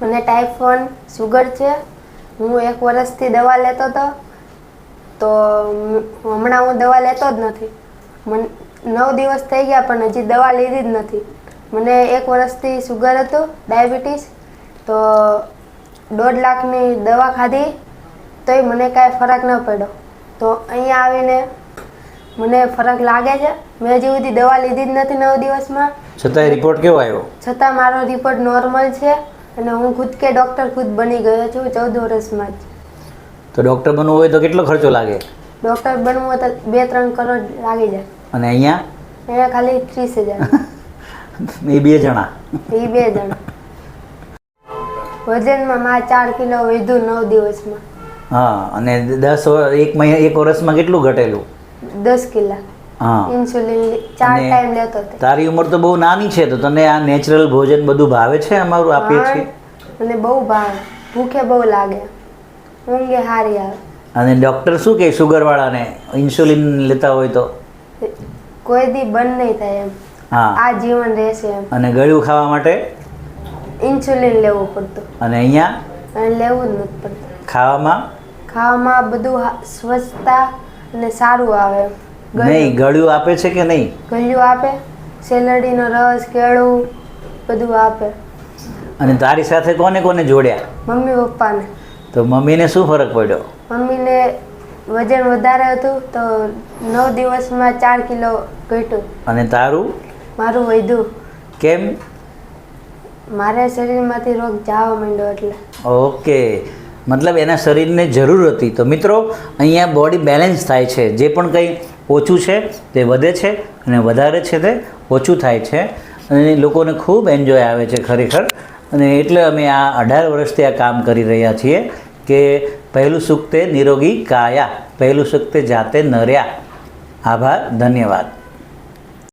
મને type 1 sugar છે. હું 1 વર્ષથી દવા લેતો હતો, તો હમણાં હું દવા લેતો જ નથી. મને 9 દિવસ થઈ ગયા પણ હજી દવા લીધી જ નથી. મને 1 વર્ષથી સુગર હતું, ડાયાબિટીસ, તો 1.5 લાખની દવા ખાધી તોય મને કાંઈ ફરક ન પડ્યો. તો અહીંયા આવીને મને ફરક લાગે છે. મેં હજી સુધી દવા લીધી જ નથી 9 દિવસમાં. છતાંય રિપોર્ટ કેવો આવ્યો? છતાં મારો રિપોર્ટ નોર્મલ છે અને હું ખુદ કે ડૉક્ટર ખુદ બની ગયો છું 14 વર્ષમાં જ. તો ડૉક્ટર બનવું હોય તો કેટલો ખર્ચો લાગે? ડૉક્ટર બનવું હોય તો 2-3 કરોડ લાગી જાય. અને અહીંયા ખાલી 30,000. એ 2 જણા? એ 2 જણા. વજનમાં મારે 4 કિલો વધ્યું 9 દિવસમાં. હા, અને 1 વર્ષમાં કેટલું ઘટેલું? 10 કિલા. હા, ઇન્સ્યુલિન 4 ટાઈમ લેતો હતો. તારી ઉંમર તો બહુ નાની છે, તો તને આ નેચરલ ભોજન બધું ભાવે છે? અમારું આપીએ છીએ. મને બહુ ભાવે. ભૂખે બહુ લાગે, ઊંઘે સારી આવે. અને ડૉક્ટર શું કહે સુગરવાળાને ઇન્સ્યુલિન લેતા હોય તો? કોઈ દી બંધ નહીં થાય એમ. હા, આ જીવન રહેશે એમ. અને ગળ્યું ખાવા માટે ઇન્સ્યુલિન લેવું પડતું. અને અહીંયા અને લેવું જ નથી પડતું. ખાવામાં બધું સ્વચ્છતા અને સારું આવે. નહીં, ગળ્યું આપે છે કે નહીં? ગળ્યું આપે, શેરડીનો રસ, કેળું બધું આપે. અને તારી સાથે કોને કોને જોડ્યા? મમ્મી પપ્પાને. તો મમ્મીને શું ફરક પડ્યો? મમ્મીને વજન વધારે હતું તો 9 દિવસમાં 4 કિલો ઘટ્યું. અને તારું? મારું વધ્યું. કેમ? મારા શરીરમાંથી રોગ જવા માંડ્યો એટલે. ઓકે, મતલબ એના શરીરને જરૂર હતી. તો મિત્રો, અહીંયા બોડી બેલેન્સ થાય છે. જે પણ કંઈ ઓછું છે તે વધે છે અને વધારે છે તે ઓછું થાય છે. અને લોકોને ખૂબ એન્જોય આવે છે ખરેખર. અને એટલે અમે આ 18 વર્ષથી આ કામ કરી રહ્યા છીએ કે પહેલું સુખ તે નિરોગી કાયા, પહેલું સુખ તે જાતે નર્યા. આભાર, ધન્યવાદ.